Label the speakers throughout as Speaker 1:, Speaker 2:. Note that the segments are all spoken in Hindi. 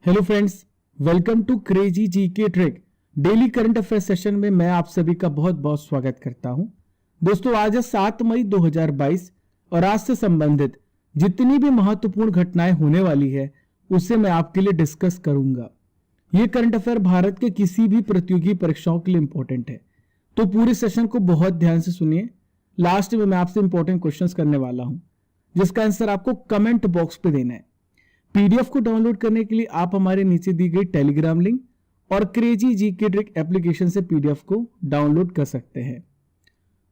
Speaker 1: Hello friends, welcome to crazy GK trick. Daily current affair session में मैं आप सभी का बहुत बहुत स्वागत करता हूं। दोस्तों, आज है 7 मई 2022 और आज से संबंधित जितनी भी महत्वपूर्ण घटनाएं होने वाली है उसे मैं आपके लिए डिस्कस करूंगा। ये करंट अफेयर भारत के किसी भी प्रतियोगी परीक्षाओं के लिए इंपॉर्टेंट है, तो पूरे सेशन को बहुत ध्यान से सुनिए। लास्ट में मैं आपसे इंपॉर्टेंट क्वेश्चंस करने वाला हूं जिसका आंसर आपको कमेंट बॉक्स पे देना है। पीडीएफ को डाउनलोड करने के लिए आप हमारे नीचे दी गई टेलीग्राम लिंक और क्रेजी जीके ट्रिक एप्लीकेशन से पीडीएफ को डाउनलोड कर सकते हैं।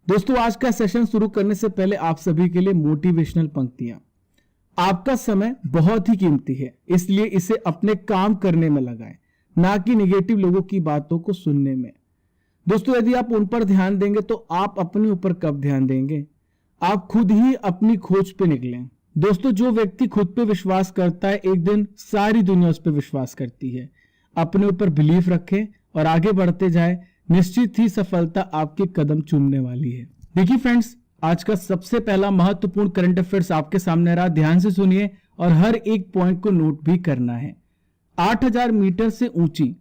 Speaker 1: दोस्तों, आज का सेशन शुरू करने से पहले आप सभी के लिए मोटिवेशनल पंक्तियां। आपका समय बहुत ही कीमती है, इसलिए इसे अपने काम करने में लगाएं, ना कि निगेटिव लोगों की बातों को सुनने में। दोस्तों, यदि आप उन पर ध्यान देंगे तो आप अपने ऊपर कब ध्यान देंगे? आप खुद ही अपनी खोज पे निकलें। दोस्तों, जो व्यक्ति खुद पे विश्वास करता है एक दिन सारी दुनिया उस पर विश्वास करती है। अपने ऊपर बिलीफ रखें और आगे बढ़ते जाएं, निश्चित ही सफलता आपके कदम चूमने वाली है। देखिए फ्रेंड्स, आज का सबसे पहला महत्वपूर्ण करंट अफेयर्स आपके सामने रहा। ध्यान से सुनिए और हर एक पॉइंट को नोट भी करना है। 8000 मीटर से ऊंची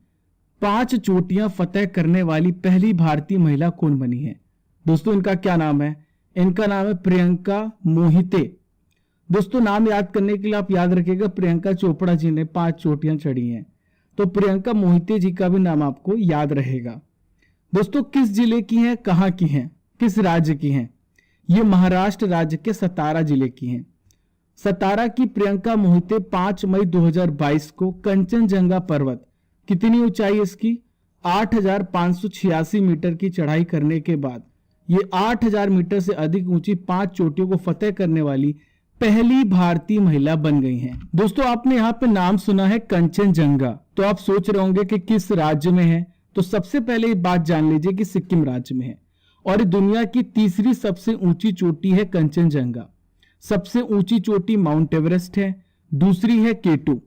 Speaker 1: 5 चोटियां फतेह करने वाली पहली भारतीय महिला कौन बनी है? दोस्तों, इनका क्या नाम है? इनका नाम है प्रियंका मोहिते। दोस्तों, नाम याद करने के लिए आप याद रखिएगा, प्रियंका चोपड़ा जी ने 5 चोटियां चढ़ी हैं, तो प्रियंका मोहिते जी का भी नाम आपको याद रहेगा। दोस्तों, किस जिले की हैं, कहां की हैं, किस राज्य की हैं? ये महाराष्ट्र राज्य के सतारा जिले की हैं। सतारा की प्रियंका मोहिते 5 मई 2022 को कंचनजंगा पर्वत, कितनी ऊंचाई है इसकी? 8586 मीटर की चढ़ाई करने के बाद ये 8000 मीटर से अधिक ऊंची 5 चोटियों को फतेह करने वाली पहली भारतीय महिला बन गई हैं। दोस्तों, आपने यहाँ पे नाम सुना है कंचनजंगा, तो आप सोच रहे होंगे कि किस राज्य में है। तो सबसे पहले ये बात जान लीजिए कि सिक्किम राज्य में है और ये दुनिया की तीसरी सबसे ऊंची चोटी है कंचनजंगा। सबसे ऊंची चोटी माउंट एवरेस्ट है, दूसरी है केटू।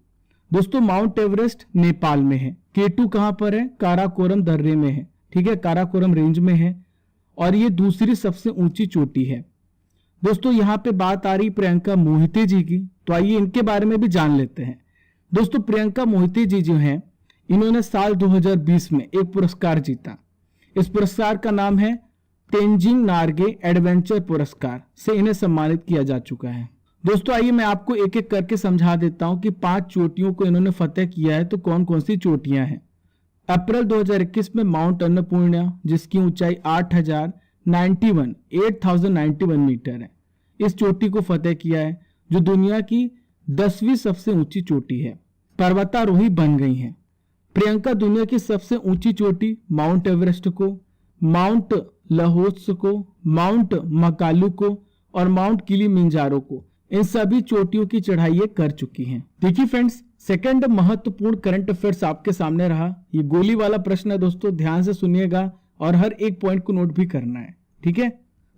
Speaker 1: दोस्तों, माउंट एवरेस्ट नेपाल में है, केटू कहां पर है? काराकोरम दर्रे में है, ठीक है, काराकोरम रेंज में है और ये दूसरी सबसे ऊंची चोटी है। दोस्तों, यहां पे बात आ रही प्रियंका मोहिते जी की, तो आइए इनके बारे में भी जान लेते हैं। दोस्तों, प्रियंका मोहिते जी जो हैं, इन्होंने साल 2020 में एक पुरस्कार जीता। इस पुरस्कार का नाम है तेंजिंग नार्गे एडवेंचर पुरस्कार से इन्हें सम्मानित किया जा चुका है। दोस्तों, आइए मैं आपको एक एक करके समझा देता हूं कि 5 चोटियों को इन्होंने फतेह किया है, तो कौन कौन सी चोटियां हैं। अप्रैल 2021 में माउंट अन्नपूर्णा, जिसकी ऊंचाई 8091 मीटर है, इस चोटी को फतेह किया है, जो दुनिया की 10वीं सबसे ऊंची चोटी है। पर्वतारोही बन गई हैं। प्रियंका दुनिया की सबसे ऊंची चोटी माउंट एवरेस्ट को, माउंट लहोत्स को, माउंट मकालू को और माउंट किलिमंजारो को, इन सभी चोटियों की चढ़ाई कर चुकी हैं। देखिए फ्रेंड्स, सेकंड महत्वपूर्ण करंट अफेयर्स आपके सामने रहा। ये गोली वाला प्रश्न है दोस्तों, ध्यान से सुनिएगा और हर एक पॉइंट को नोट भी करना है, ठीक है।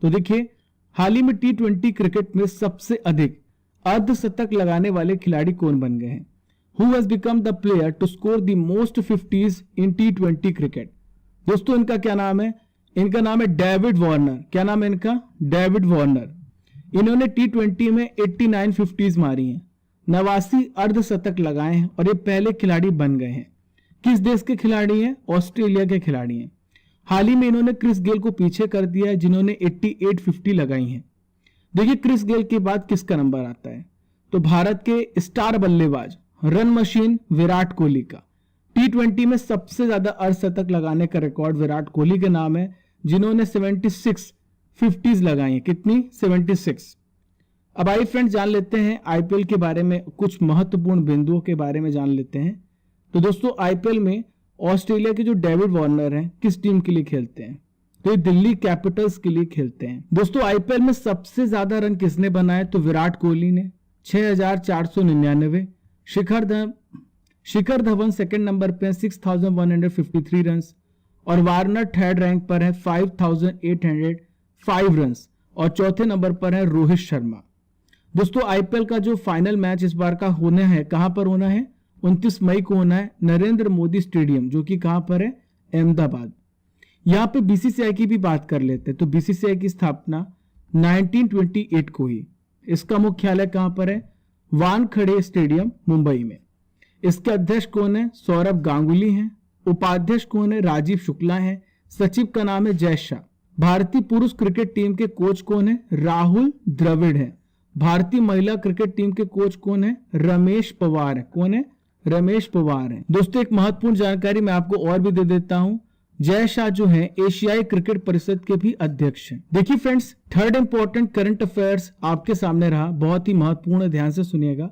Speaker 1: तो देखिए, हाल ही में T20 क्रिकेट में सबसे अधिक अर्धशतक लगाने वाले खिलाड़ी कौन बन गए हैं? Who has become the player to score the most 50s in T20 cricket? दोस्तों, इनका क्या नाम है? इनका नाम है डेविड वार्नर। क्या नाम है इनका? David Warner. इन्होंने T20 में 89 50s मारी हैं, 89 अर्धशतक लगाए हैं और ये पहले खिलाड़ी बन गए हैं। किस देश के खिलाड़ी हैं? ऑस्ट्रेलिया के खिलाड़ी हैं। हाल ही में इन्होंने क्रिस गेल को पीछे कर दिया है, जिन्होंने 88 50 लगाई हैं। देखिए, क्रिस गेल के बाद किसका नंबर आता है? तो भारत के स्टार बल्लेबाज, रन मशीन विराट कोहली का। T20 में सबसे ज्यादा अर्धशतक लगाने का रिकॉर्ड विराट कोहली के नाम है, जिन्होंने 76 50s लगाई हैं। कितनी? 76। अब आइए फ्रेंड्स, जान लेते हैं आईपीएल के बारे में, कुछ महत्वपूर्ण बिंदुओं के बारे में जान लेते हैं। तो दोस्तों, आईपीएल में ऑस्ट्रेलिया के जो डेविड वार्नर हैं, किस टीम के लिए खेलते हैं? तो ये दिल्ली कैपिटल्स के लिए खेलते हैं। दोस्तों, आईपीएल में सबसे ज्यादा रन किसने बनाए? तो विराट कोहली ने 6499। शिखर धवन सेकंड नंबर पे 6153 रन और वार्नर थर्ड रैंक पर है 5805 रन और चौथे नंबर पर है रोहित शर्मा। दोस्तों, आईपीएल का जो फाइनल मैच इस बार का होना है, कहां पर होना है? 29 मई को होना है, नरेंद्र मोदी स्टेडियम, जो कि कहां पर है? अहमदाबाद। यहां पे बीसीसीआई की भी बात कर लेते हैं। तो बीसीसीआई की स्थापना 1928 को हुई। इसका मुख्यालय कहां पर है? वानखेड़े स्टेडियम, मुंबई में। इसके अध्यक्ष कौन है? सौरभ गांगुली हैं। उपाध्यक्ष कौन है? राजीव शुक्ला है। सचिव का नाम है जय शाह। भारतीय पुरुष क्रिकेट टीम के कोच कौन है? राहुल द्रविड़ है। भारतीय महिला क्रिकेट टीम के कोच कौन है? रमेश पवार है। कौन है? रमेश पवार है। दोस्तों एक महत्वपूर्ण जानकारी मैं आपको और भी दे देता हूं, जय शाह जो है एशियाई क्रिकेट परिषद के भी अध्यक्ष हैं। देखिए friends, third important current affairs आपके सामने रहा, बहुत ही महत्वपूर्ण, ध्यान से सुनिएगा।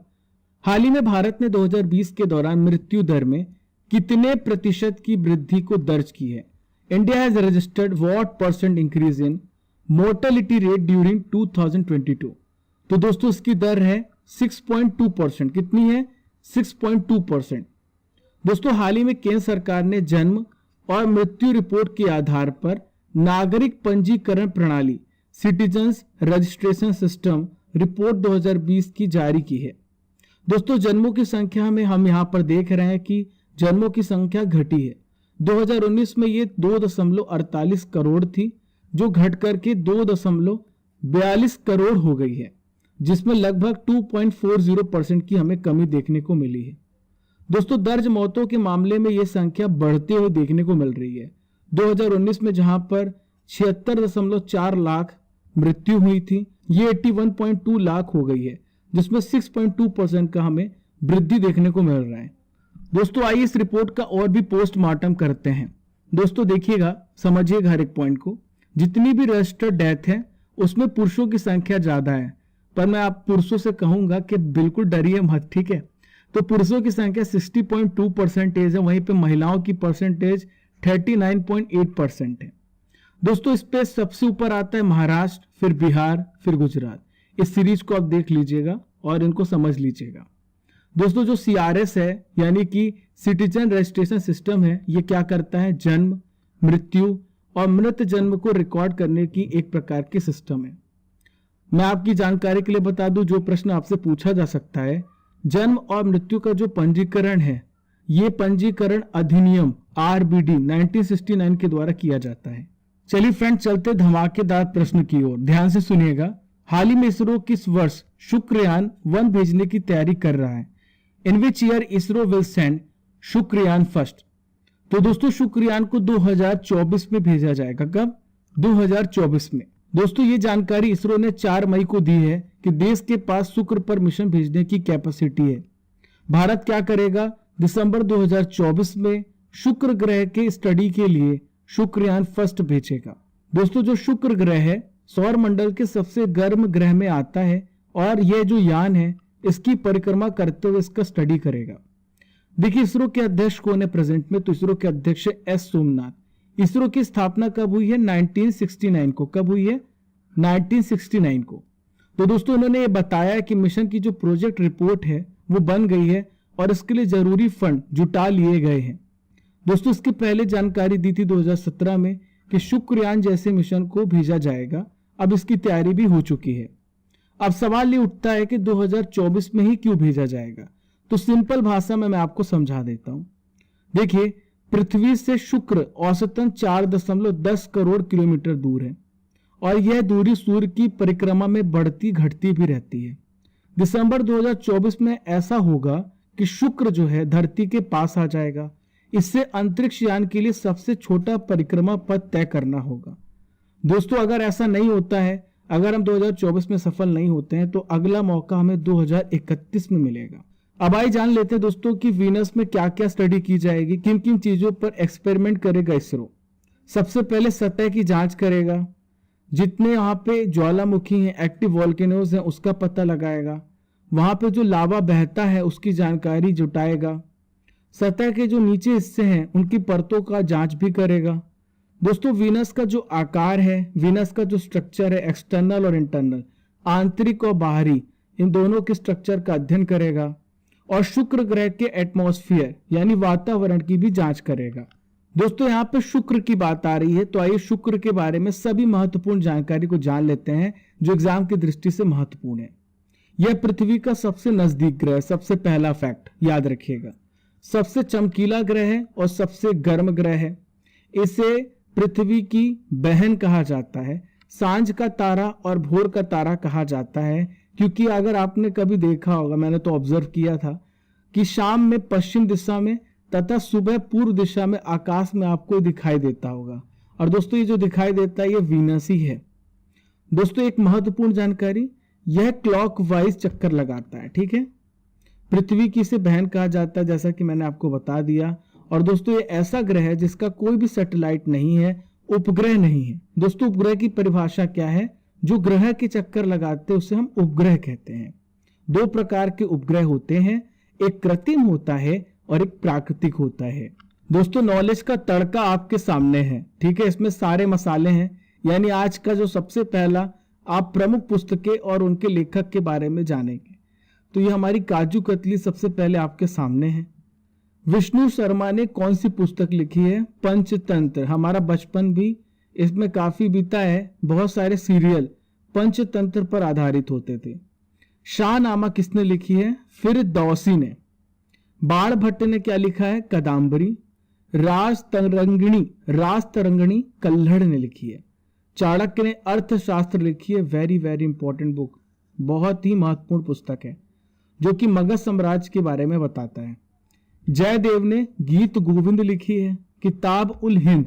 Speaker 1: हाल ही में भारत ने 2020 के दौरान मृत्यु दर में कितने प्रतिशत की वृद्धि को दर्ज की है? India has registered what percent increase in mortality rate during 2022? तो दोस्तों इसकी दर है 6.2%। कितनी है? 6.2%। दोस्तों हाल ही में केंद्र सरकार ने जन्म और मृत्यु रिपोर्ट के आधार पर नागरिक पंजीकरण प्रणाली सिटीजन्स रजिस्ट्रेशन सिस्टम रिपोर्ट 2020 की जारी की है। दोस्तों जन्मों की संख्या में हम यहां पर देख रहे हैं कि जन्मों की संख्या घटी है। 2019 में ये 2.48 करोड़ थी, जो घट करके 2.42 करोड़ हो गई है, जिसमें लगभग 2.40% की हमें कमी देखने को मिली है। दोस्तों दर्ज मौतों के मामले में यह संख्या बढ़ते हुए देखने को मिल रही है। 2019 में जहां पर 76.4 लाख मृत्यु हुई थी, ये 81.2 लाख हो गई है, जिसमें 6.2% का हमें वृद्धि देखने को मिल रहा है। दोस्तों आइए इस रिपोर्ट का और भी पोस्टमार्टम करते हैं। दोस्तों देखिएगा, समझिएगा हर एक पॉइंट को। जितनी भी रजिस्टर्ड डेथ है उसमें पुरुषों की संख्या ज्यादा है, पर मैं आप पुरुषों से कहूंगा कि बिल्कुल डरिए मत, ठीक है। तो पुरुषों की संख्या 60.2% है, वहीं पे महिलाओं की परसेंटेज 39.8% है। दोस्तों इस पे सबसे ऊपर आता है महाराष्ट्र, फिर बिहार, फिर गुजरात। इस सीरीज को आप देख लीजिएगा और इनको समझ लीजिएगा। दोस्तों जो CRS है यानी कि सिटीजन रजिस्ट्रेशन सिस्टम है, ये क्या करता है? जन्म, मृत्यु और मृत जन्म को रिकॉर्ड करने की एक प्रकार की सिस्टम है। मैं आपकी जानकारी के लिए बता दूं, जो प्रश्न आपसे पूछा जा सकता है, जन्म और मृत्यु का जो पंजीकरण है, ये पंजीकरण अधिनियम RBD 1969 के द्वारा किया जाता है। चलिए फ्रेंड चलते धमाकेदार प्रश्न की ओर, ध्यान से सुनिएगा। हाल ही में इसरो किस वर्ष शुक्रयान 1 भेजने की तैयारी कर रहा है? In which year ISRO will send Shukrayaan first? तो दोस्तों शुक्रयान को 2024 में भेजा जाएगा। कब? 2024 में। दोस्तों ये जानकारी इसरो ने 4 मई को दी है कि देश के पास शुक्र पर मिशन भेजने की कैपेसिटी है। भारत क्या करेगा? दिसंबर 2024 में शुक्र ग्रह के स्टडी के लिए शुक्रयान फर्स्ट भेजेगा। दोस्तों जो शुक्र ग्रह है सौर मंडल के सबसे गर्म ग्रह में आता है और यह जो यान है इसकी परिक्रमा करते हुए इसका स्टडी करेगा। देखिए इसरो के अध्यक्ष कौन है प्रेजेंट में? तो इसरो के अध्यक्ष S सोमनाथ। इसरो की स्थापना कब हुई है? 1969 को। कब हुई है? 1969 को। तो दोस्तों उन्होंने ये बताया कि मिशन की जो प्रोजेक्ट रिपोर्ट है वो बन गई है और इसके लिए जरूरी फंड जुटा लिए गए हैं। दोस्तों इसकी पहले जानकारी दी थी 2017 में कि शुक्रयान जैसे मिशन को भेजा जाएगा। अब इसकी तैयारी भी हो चुकी है। अब सवाल ये उठता है कि 2024 में ही क्यों भेजा जाएगा? तो सिंपल भाषा में मैं आपको समझा देता हूं। देखिए पृथ्वी से शुक्र औसतन 4.10 करोड़ किलोमीटर दूर है और यह दूरी सूर्य की परिक्रमा में बढ़ती घटती भी रहती है। दिसंबर 2024 में ऐसा होगा कि शुक्र जो है धरती के पास आ जाएगा। इससे अंतरिक्ष यान के लिए सबसे छोटा परिक्रमा पथ तय करना होगा। दोस्तों अगर ऐसा नहीं होता है, अगर हम 2024 में सफल नहीं होते हैं, तो अगला मौका हमें 2031 में मिलेगा। अब आइए जान लेते हैं दोस्तों कि वीनस में क्या क्या स्टडी की जाएगी, किन किन चीजों पर एक्सपेरिमेंट करेगा इसरो। सबसे पहले सतह की जांच करेगा, जितने यहाँ पे ज्वालामुखी हैं, एक्टिव वॉल्केनोज हैं, उसका पता लगाएगा। वहां पे जो लावा बहता है उसकी जानकारी जुटाएगा। सतह के जो नीचे हिस्से हैं उनकी परतों का जांच भी करेगा। दोस्तों वीनस का जो आकार है, वीनस का जो स्ट्रक्चर है, एक्सटर्नल और इंटरनल, आंतरिक और बाहरी, इन दोनों के स्ट्रक्चर का अध्ययन करेगा और शुक्र ग्रह के एटमॉस्फेयर यानी वातावरण की भी जांच करेगा। दोस्तों यहाँ पे शुक्र की बात आ रही है, तो आइए शुक्र के बारे में सभी महत्वपूर्ण जानकारी को जान लेते हैं जो एग्जाम की दृष्टि से महत्वपूर्ण है। यह पृथ्वी का सबसे नजदीक ग्रह, सबसे पहला फैक्ट याद रखिएगा। सबसे चमकीला ग्रह है और सबसे गर्म ग्रह है। इसे पृथ्वी की बहन कहा जाता है, सांझ का तारा और भोर का तारा कहा जाता है, क्योंकि अगर आपने कभी देखा होगा, मैंने तो ऑब्जर्व किया था कि शाम में पश्चिम दिशा में तथा सुबह पूर्व दिशा में आकाश में आपको दिखाई देता होगा। और दोस्तों ये जो दिखाई देता है ये वीनस ही है। दोस्तों एक महत्वपूर्ण जानकारी, यह क्लॉकवाइज चक्कर लगाता है, ठीक है। पृथ्वी की इसे बहन कहा जाता है, जैसा कि मैंने आपको बता दिया। और दोस्तों ये ऐसा ग्रह है जिसका कोई भी सैटेलाइट नहीं है, उपग्रह नहीं है। दोस्तों उपग्रह की परिभाषा क्या है? जो ग्रह के चक्कर लगाते हैं उसे हम उपग्रह कहते हैं। दो प्रकार के उपग्रह होते हैं, एक कृत्रिम होता है और एक प्राकृतिक होता है। दोस्तों नॉलेज का तड़का आपके सामने है, ठीक है। इसमें सारे मसाले हैं, यानी आज का जो सबसे पहला आप प्रमुख पुस्तकें और उनके लेखक के बारे में जानेंगे। तो ये हमारी काजू कतली सबसे पहले आपके सामने है। विष्णु शर्मा ने कौन सी पुस्तक लिखी है? पंचतंत्र। हमारा बचपन भी इसमें काफी बीता है, बहुत सारे सीरियल पंचतंत्र पर आधारित होते थे। शाहनामा किसने लिखी है? फिरदौसी ने। बाण भट्ट ने क्या लिखा है? कादम्बरी। राजतरंगिणी कल्हड़ ने लिखी है। चाणक्य ने अर्थशास्त्र लिखी है, वेरी वेरी इंपॉर्टेंट बुक, बहुत ही महत्वपूर्ण पुस्तक है जो कि मगध साम्राज्य के बारे में बताता है। जयदेव ने गीत गोविंद लिखी है। किताब उल हिंद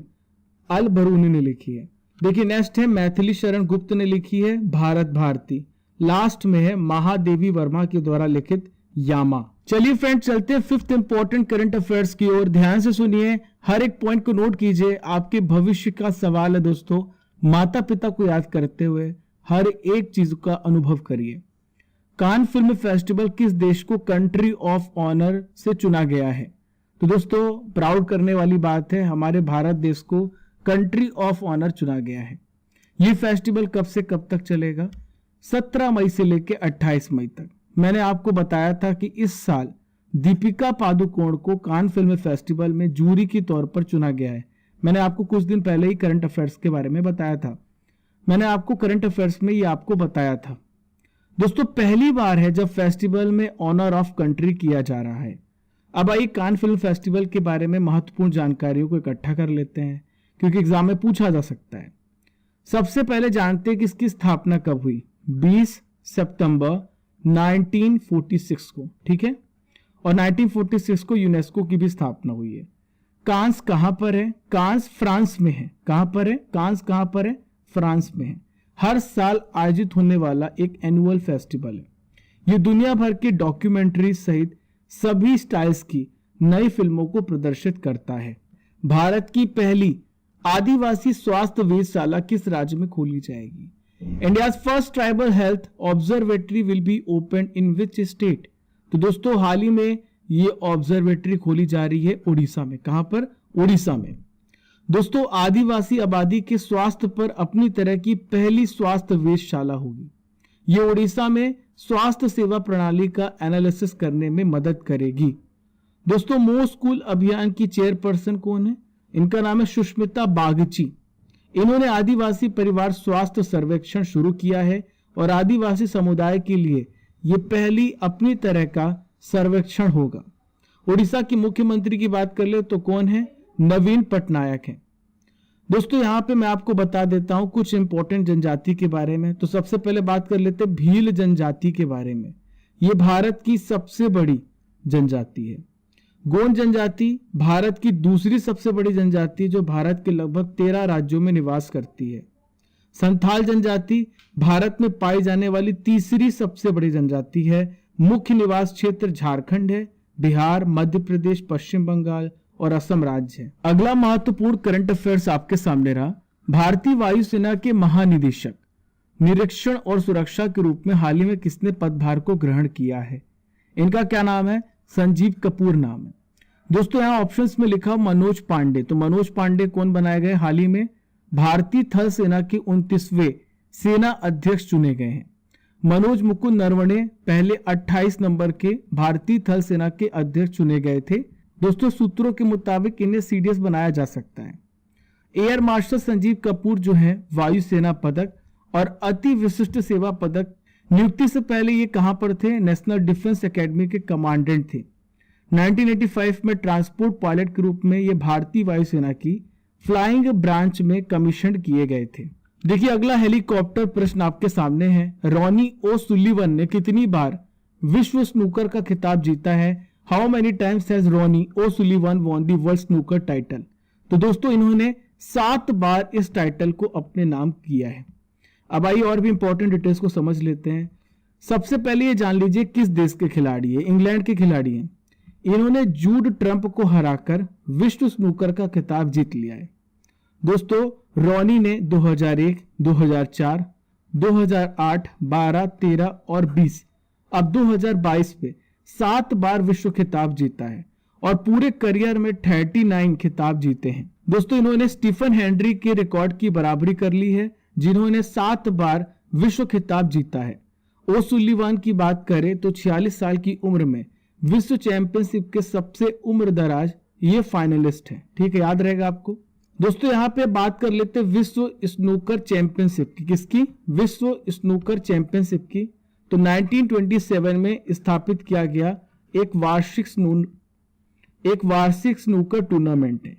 Speaker 1: अल बरूनी ने लिखी है। देखिए नेक्स्ट है मैथिली शरण गुप्त ने लिखी है भारत भारती। लास्ट में है महादेवी वर्मा के द्वारा लिखित यामा। चलिए फ्रेंड चलते हैं फिफ्थ इंपॉर्टेंट करंट अफेयर्स की ओर। ध्यान से सुनिए, हर एक पॉइंट को नोट कीजिए, आपके भविष्य का सवाल है दोस्तों। माता पिता को याद करते हुए हर एक चीज का अनुभव करिए। कान फिल्म फेस्टिवल किस देश को कंट्री ऑफ ऑनर से चुना गया है? तो दोस्तों प्राउड करने वाली बात है, हमारे भारत देश को कंट्री ऑफ ऑनर चुना गया है। ये फेस्टिवल कब से कब तक चलेगा? 17 मई से लेकर 28 मई तक। मैंने आपको बताया था कि इस साल दीपिका पादुकोण को कान फिल्म फेस्टिवल में जूरी के तौर पर चुना गया है। मैंने आपको कुछ दिन पहले ही करंट अफेयर्स के बारे में बताया था। मैंने आपको करंट अफेयर्स में ये आपको बताया था। दोस्तों पहली बार है जब फेस्टिवल में ऑनर ऑफ कंट्री किया जा रहा है। अब आइए कान फिल्म फेस्टिवल के बारे में महत्वपूर्ण जानकारियों को इकट्ठा कर लेते हैं, क्योंकि एग्जाम में पूछा जा सकता है। सबसे पहले जानते हैं कि इसकी स्थापना कब हुई? 20 सितंबर 1946 को, ठीक है। और 1946 को यूनेस्को की भी स्थापना हुई है। कांस कहां पर है? कांस फ्रांस में है। कहां पर है? कांस कहां पर है? फ्रांस में है। हर साल आयोजित होने वाला एक एनुअल फेस्टिवल है। यह दुनिया भर के डॉक्यूमेंट्री सहित सभी स्टाइल्स की नई फिल्मों को प्रदर्शित करता है। भारत की पहली आदिवासी स्वास्थ्य वेधशाला किस राज्य में खोली जाएगी? India's first tribal health observatory will be open in which state? तो दोस्तों हाल ही में ये ऑब्जर्वेटरी खोली जा रही है उड़ीसा में। कहां पर? उड़ीसा में। दोस्तों आदिवासी आबादी के स्वास्थ्य पर अपनी तरह की पहली स्वास्थ्य वेधशाला होगी। ये उड़ीसा में स्वास्थ्य सेवा प्रणाली का एनालिसिस करने में मदद करेगी। दोस्तों मो स्कूल अभियान की चेयरपर्सन कौन है? इनका नाम है सुष्मिता बागची। इन्होंने आदिवासी परिवार स्वास्थ्य सर्वेक्षण शुरू किया है और आदिवासी समुदाय के लिए यह पहली अपनी तरह का सर्वेक्षण होगा। उड़ीसा की मुख्यमंत्री की बात कर ले तो कौन है? नवीन पटनायक है। दोस्तों यहां पे मैं आपको बता देता हूं कुछ इंपॉर्टेंट जनजाति के बारे में। तो सबसे पहले बात कर लेते हैं भील जनजाति के बारे में। यह भारत की सबसे बड़ी जनजाति है। गोंड जनजाति भारत की दूसरी सबसे बड़ी जनजाति जो भारत के लगभग 13 राज्यों में निवास करती है। संथाल जनजाति भारत में पाई जाने वाली तीसरी सबसे बड़ी जनजाति है। मुख्य निवास क्षेत्र झारखंड है, बिहार, मध्य प्रदेश, पश्चिम बंगाल और असम राज्य है। अगला महत्वपूर्ण करंट अफेयर्स आपके सामने रहा। भारतीय वायुसेना के महानिदेशक निरीक्षण और सुरक्षा के रूप में हाल ही में किसने पदभार को ग्रहण किया है? इनका क्या नाम है? संजीव कपूर नाम है। दोस्तों यहाँ ऑप्शंस में लिखा मनोज पांडे। तो मनोज पांडे कौन बनाए गए? हाल ही में भारतीय थल सेना के 29वें सेना अध्यक्ष चुने गए हैं। मनोज मुकुंद नरवणे पहले 28 नंबर के भारतीय थल सेना के अध्यक्ष चुने गए थे। दोस्तों सूत्रों के मुताबिक इन्हें सीडीएस बनाया जा सकता है। एयर मार्शल संजीव कपूर जो है वायुसेना पदक और अति विशिष्ट सेवा पदक नियुक्ति से पहले ये कहां पर थे? नेशनल डिफेंस एकेडमी के कमांडेंट थे। 1985 में ट्रांसपोर्ट पायलट के रूप में ये भारतीय वायुसेना की फ्लाइंग ब्रांच में कमीशन किए गए थे। देखिए अगला हेलीकॉप्टर प्रश्न आपके सामने है। रॉनी ओ सुलिवन ने कितनी बार विश्व स्नूकर का खिताब जीता है? How many times has Ronnie O'Sullivan won the world snooker title. तो दोस्तों इन्होंने 7 बार इस टाइटल को अपने नाम किया है। अब आइए और भी इंपॉर्टेंट डिटेल्स को समझ लेते हैं। सबसे पहले ये जान लीजिए किस देश के खिलाड़ी है। इंग्लैंड के खिलाड़ी हैं। इन्होंने जूड ट्रंप को हराकर विश्व स्नूकर का खिताब जीत लिया है। दोस्तों रॉनी ने 2001, 2004, 2008, 12, 13 और 20 अब 2022 पे 7 बार विश्व खिताब जीता है और पूरे करियर में 39 खिताब जीते हैं। दोस्तों इन्होंने स्टीफन हेनरी के रिकॉर्ड की बराबरी कर ली है, जिन्होंने 7 बार विश्व खिताब जीता है। ओसुलिवन की बात करें तो 46 साल की उम्र में विश्व चैंपियनशिप के सबसे उम्र दराज ये फाइनलिस्ट है। ठीक है, याद रहेगा आपको। दोस्तों यहाँ पे बात कर लेते हैं विश्व स्नूकर चैंपियनशिप की। किसकी? विश्व स्नूकर चैंपियनशिप की। तो 1927 में स्थापित किया गया एक वार्षिक स्नूकर टूर्नामेंट है।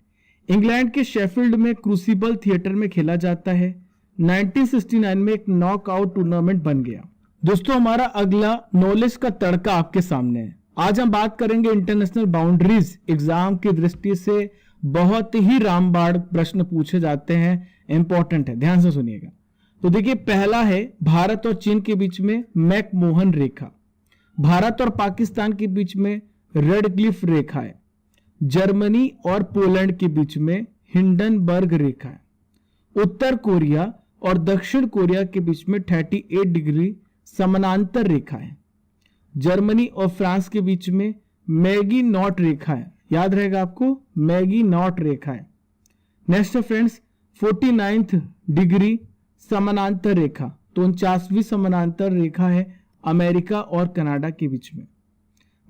Speaker 1: इंग्लैंड के शेफील्ड में क्रूसिबल थिएटर में खेला जाता है। 1969 में एक नॉकआउट टूर्नामेंट बन गया। दोस्तों हमारा अगला नॉलेज का तड़का आपके सामने है। आज हम बात करेंगे इंटरनेशनल बाउंड्रीज। एग्जाम की दृष्टि से बहुत ही रामबाण प्रश्न पूछे जाते हैं, इंपॉर्टेंट है, ध्यान से सुनिएगा। तो देखिए पहला है भारत और चीन के बीच में मैकमोहन रेखा। भारत और पाकिस्तान के बीच में रेडक्लिफ रेखा है। जर्मनी और पोलैंड के बीच में हिंडनबर्ग रेखा है। उत्तर कोरिया और दक्षिण कोरिया के बीच में 38 डिग्री समानांतर रेखा है। जर्मनी और फ्रांस के बीच में मैगी नॉट रेखा है। याद रहेगा आपको, मैगी नॉट रेखा है। नेक्स्ट फ्रेंड्स 49th डिग्री समानांतर रेखा, तो 49वीं समानांतर रेखा है अमेरिका और कनाडा के बीच में।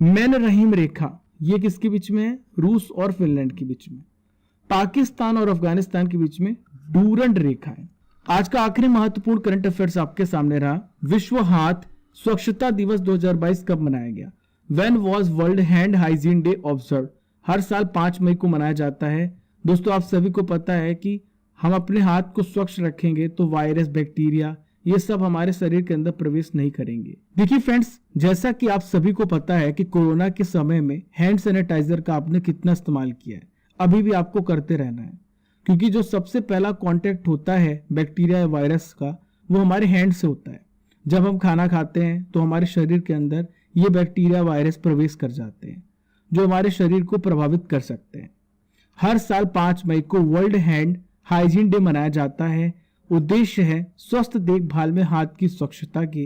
Speaker 1: मैन रहीम रेखा ये किसके बीच में है? रूस और फिनलैंड के बीच में। पाकिस्तान और अफगानिस्तान के बीच में डूरंड रेखा है। आज का आखिरी महत्वपूर्ण करंट अफेयर्स आपके सामने रहा। विश्व हाथ स्वच्छता दिवस 2022 कब मनाया गया? When was world hand hygiene day observe? हर साल 5 मई को मनाया जाता है। दोस्तों आप सभी को पता है कि हम अपने हाथ को स्वच्छ रखेंगे तो वायरस, बैक्टीरिया ये सब हमारे शरीर के अंदर प्रवेश नहीं करेंगे। देखिए फ्रेंड्स, जैसा कि आप सभी को पता है कि कोरोना के समय में हैंड सैनिटाइजर का आपने कितना इस्तेमाल किया है, अभी भी आपको करते रहना है, क्योंकि जो सबसे पहला कांटेक्ट होता है बैक्टीरिया या वायरस का वो हमारे हैंड से होता है। जब हम खाना खाते हैं तो हमारे शरीर के अंदर ये बैक्टीरिया वायरस प्रवेश कर जाते हैं, जो हमारे शरीर को प्रभावित कर सकते हैं। हर साल 5 मई को वर्ल्ड हैंड हाइजीन डे मनाया जाता है। उद्देश्य है स्वस्थ देखभाल में हाथ की स्वच्छता के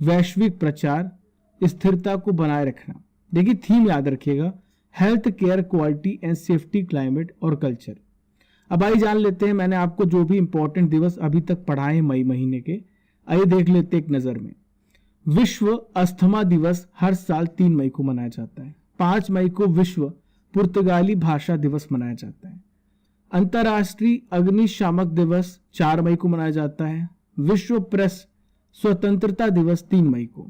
Speaker 1: वैश्विक प्रचार, स्थिरता को बनाए रखना। देखिए थीम याद रखिएगा, health care, quality and safety, climate और कल्चर। अब आइए जान लेते हैं मैंने आपको जो भी इंपॉर्टेंट दिवस अभी तक पढ़ाए मई महीने के, आइए देख लेते एक नजर में। विश्व अस्थमा दिवस हर साल 3 मई को मनाया जाता है। 5 मई को विश्व पुर्तगाली भाषा दिवस मनाया जाता है। अंतर्राष्ट्रीय अग्निशामक दिवस 4 मई को मनाया जाता है। विश्व प्रेस स्वतंत्रता दिवस 3 मई को।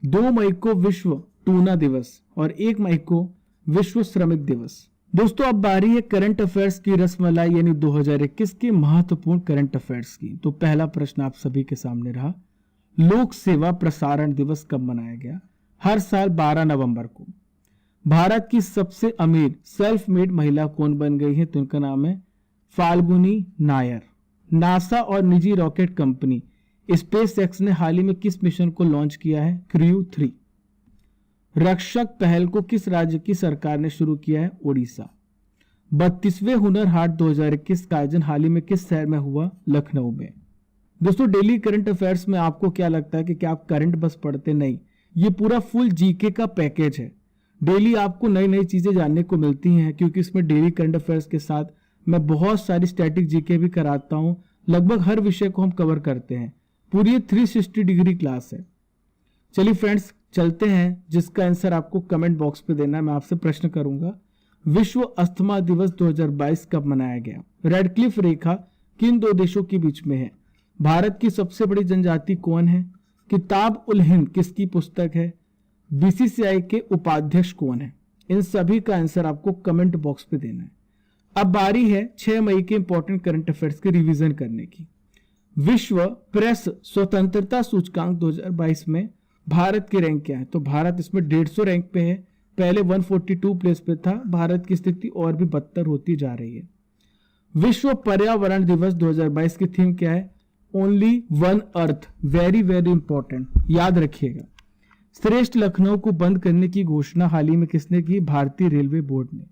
Speaker 1: 2 मई को विश्व टूना दिवस और 1 मई को विश्व श्रमिक दिवस। दोस्तों अब बारी है करंट अफेयर्स की रसमलाई यानी 2021 के महत्वपूर्ण करंट अफेयर्स की। तो पहला प्रश्न आप सभी के सामने रहा, लोक सेवा प्रसारण दिवस कब मनाया गया? हर साल 12 नवंबर को। भारत की सबसे अमीर सेल्फ मेड महिला कौन बन गई है? तो उनका नाम है फाल्गुनी नायर। नासा और निजी रॉकेट कंपनी स्पेसएक्स ने हाल ही में किस मिशन को लॉन्च किया है? क्रू 3। रक्षक पहल को किस राज्य की सरकार ने शुरू किया है? ओडिशा। 32वें हुनर हाट 2021 का आयोजन हाल ही में किस शहर में हुआ? लखनऊ में। दोस्तों डेली करंट अफेयर्स में आपको क्या लगता है कि क्या आप करंट बस पढ़ते? नहीं, ये पूरा फुल जीके का पैकेज है। डेली आपको नई नई चीजें जानने को मिलती हैं, क्योंकि इसमें डेली करंट अफेयर्स के साथ मैं बहुत सारी स्टैटिक जीके भी कराता हूं। लगभग हर विषय को हम कवर करते हैं। पूरी 360 डिग्री क्लास है। चलिए फ्रेंड्स चलते हैं, जिसका आंसर आपको कमेंट बॉक्स पे देना है। मैं आपसे प्रश्न करूंगा, विश्व अस्थमा दिवस 2022 कब मनाया गया? रेडक्लिफ रेखा किन 2 देशों के बीच में है? भारत की सबसे बड़ी जनजाति कौन है? किताब उल हिंद किसकी पुस्तक है? बीसीसीआई के उपाध्यक्ष कौन है? इन सभी का आंसर आपको कमेंट बॉक्स पे देना है। अब बारी है 6 मई के इंपॉर्टेंट करंट अफेयर्स के रिवीजन करने की। विश्व प्रेस स्वतंत्रता सूचकांक 2022 में भारत की रैंक क्या है? तो भारत इसमें 150 रैंक पे है। पहले 142 प्लेस पे था। भारत की स्थिति और भी बदतर होती जा रही है। विश्व पर्यावरण दिवस 2022 की थीम क्या है? Only one earth. Very very important, याद रखिएगा। श्रेष्ठ लखनऊ को बंद करने की घोषणा हाल ही में किसने की? भारतीय रेलवे बोर्ड ने।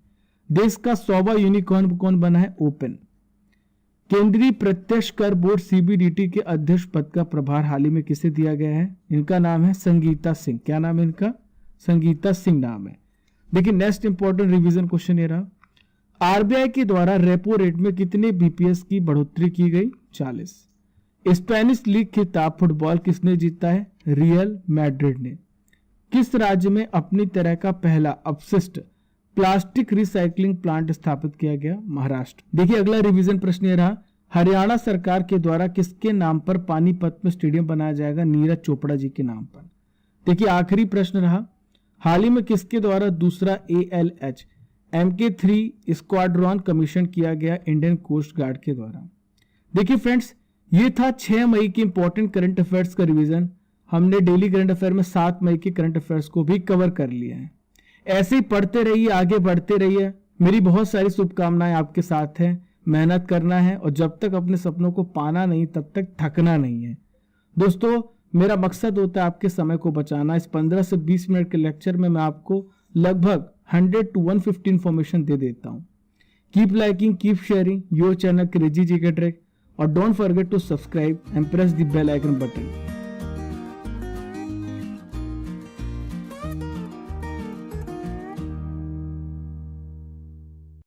Speaker 1: देश का 100वां यूनिकॉर्न कौन बना है? ओपन। केंद्रीय प्रत्यक्ष कर बोर्ड सीबीडीटी के अध्यक्ष पद का प्रभार हाल ही में किसे दिया गया है? इनका नाम है संगीता सिंह। क्या नाम है इनका? संगीता सिंह नाम है। देखिए नेक्स्ट इंपॉर्टेंट रिवीजन क्वेश्चन ये रहा, आरबीआई के द्वारा रेपो रेट में कितने बीपीएस की बढ़ोतरी की गई? 40। स्पेनिश लीग खिताब फुटबॉल किसने जीता है? रियल मैड्रिड ने। किस राज्य में अपनी तरह का पहला अपशिष्ट प्लास्टिक रिसाइकलिंग प्लांट स्थापित किया गया? महाराष्ट्र। देखिए अगला रिवीजन प्रश्न ये रहा, हरियाणा सरकार के द्वारा किसके नाम पर पानीपत में स्टेडियम बनाया जाएगा? नीरज चोपड़ा जी के नाम पर। देखिए आखिरी प्रश्न रहा, हाल ही में किसके द्वारा दूसरा ALH MK3 स्क्वाड्रॉन कमीशन किया गया? इंडियन कोस्ट गार्ड के द्वारा। देखिए फ्रेंड्स, ये था 6 मई के इंपॉर्टेंट करंट अफेयर्स का रिवीजन। हमने डेली करंट अफेयर में 7 मई के करंट अफेयर्स को भी कवर कर लिया है। ऐसे ही पढ़ते रहिए, आगे बढ़ते रहिए। मेरी बहुत सारी शुभकामनाएं आपके साथ हैं। मेहनत करना है और जब तक अपने सपनों को पाना नहीं तब तक थकना नहीं है। दोस्तों मेरा मकसद होता है आपके समय को बचाना। इस 15 से 20 मिनट के लेक्चर में मैं आपको लगभग 100 to 150 इंफॉर्मेशन दे देता हूँ। Keep liking, keep sharing your channel crazy GK trick और don't forget to subscribe and press the bell icon button.